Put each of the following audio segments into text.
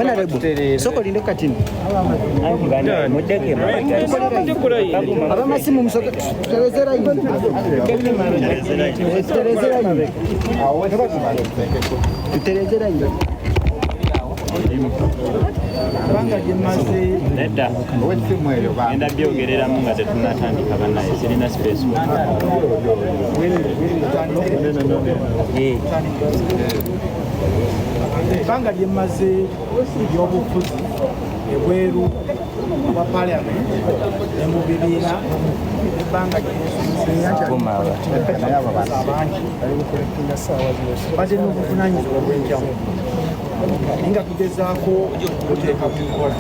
Honorable, soko lindo katini. Abamasimu musoko terezera ibo. Terezera ibo. Banga gemaze nedda owettimweyo ba enda byogerera mu nga tetunatandika banaye sirina space banga gemaze ebyobufuzi ebweru aba parliament mu bibiina ebbanga abangi bali n'obuvunaanyizibwa bw'enjawulo ninga tugezaako okuteeka mu nkola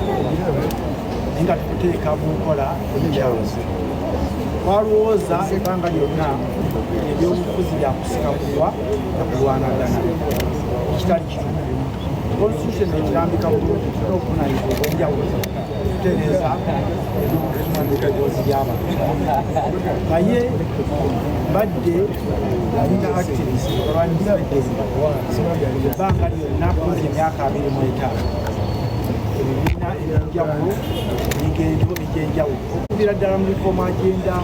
ninga tukuteeka mu nkola ekyamuzi twalowooza ebbanga lyonna ebyobufuzi byakusikabulwa na kulwanagana ekitali kimu constitution ekirambika bulungi tulina obuvunaanyizibwa obw'enjawulo kutereeza ebyobufuzi by'abantu naye mbadde alina activist olwanyisa ebbanga lyonna kumpi emyaka 25 ebibiina ebyenjawulo ebigendo ebyenjawulo okubira ddala mu reform agenda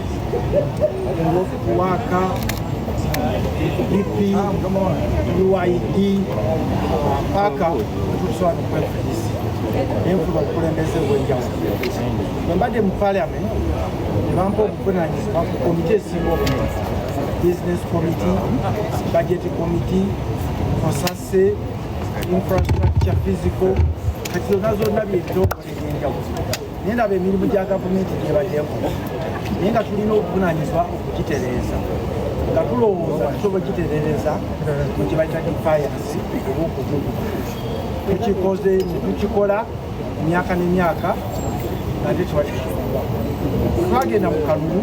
waaka BP UID paaka tutusobola okwefulisa n'enfuna obukulembeze bw'enjawulo bwe mbadde mu parliament ne bampa obuvunaanyizibwa ku komite esinga obunene business committee, budget committee, COSASE, infrastructure, physical, kati zonna by'ebitongole ebyenjawulo. Naye ndaba emirimu gya gavumenti gy'ebaddeko naye nga tulina obuvunaanyizibwa okugitereeza nga tulowooza tusobola okugitereereza mu kye bayita defiance oba okuvuguka tukikoze ne tukikola emyaka n'emyaka nga nte kiba kikikolwa twagenda mu kalulu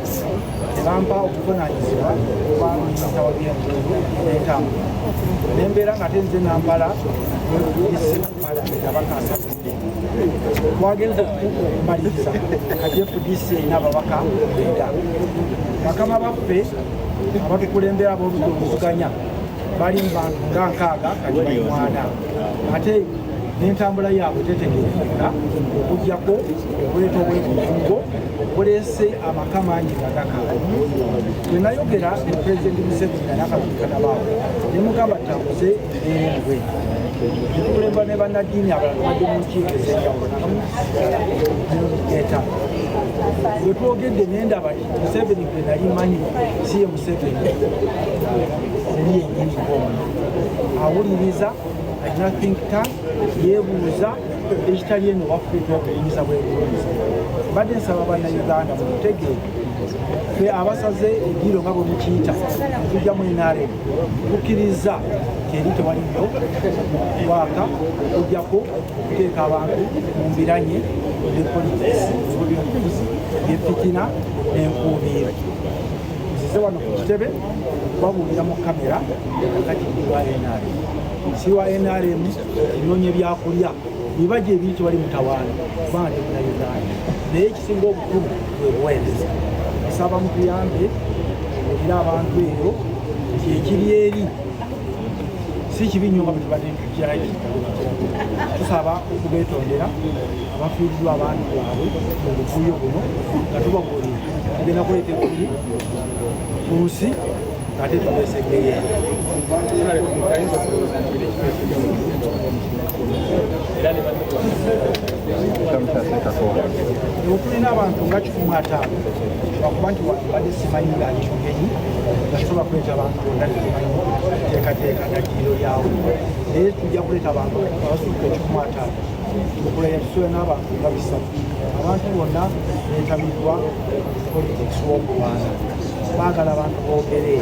ne bampa obuvunaanyizibwa okuba minisita wa by'enjawulo n'entambula nembeera nga tenze nampala ababaka asatudde twagenza okumaliriza kati FDC n'ababaka mwenda bakama baffe abatukulembera ab'oludda oluvuganya bali mu bantu nga 6 kati bali 4 ate n'entambula yaabwe tetegerekeka okugyako okuleeta obwegugungo obuleese amaka mangi gagakaaba bwe nayogera ne pulezidenti Museveni n'akabikanabaawo ne mugamba tutambuze embeerengwe nekulemba ne bannaddiini abalala badde mu nkiiko ez'enjawulo n'eta bwe twogedde ne ndaba nti Museveni gwe nali manyi si ye Museveni eri yennyini ng'omuntu awuliriza alina think tank yeebuuza ekitali eno waffe obuyinza bw'ebulunzi badde nsaba bannayuganda mutegeere ffe abasaze egiro nga bwe mukiyita tujjamu NRM tukkiriza eri tewaliyo waka okujjako okuteeka abantu mu mbiranye ne politics ebyobufuzi byefitina n'enkuubiiro nzize wano ku kitebe babuulira mu kamera kati wa NRM si wa NRM ebinoonya ebyakulya bibajja ebiri tewali mutawaana kubanga temunauganda naye ekisinga obukulu bwe buweereza nsaba mutuyambe era abantu eyo nti ekiri eri si kibi nnyo nga bwe tubadde tukiraki tusaba okubeetondera abafiiriddwa abantu baabwe mu buvuyo buno nga tubabuulira tugenda kuleeta ekuli ku nsi ate tubeesegeyo tulina abantu nga 15 lwakuba nti badde simanyi ngaali mugenyi nga tusobola kuleeta abantu bonna netumanyi teekateeka nagiro lyawo naye tujja kuleeta abantu abasukka 15 tukulaya tusobe n'abantu nga 3 abantu bonna beetabiddwa politics w'okulwana baagala abantu boogere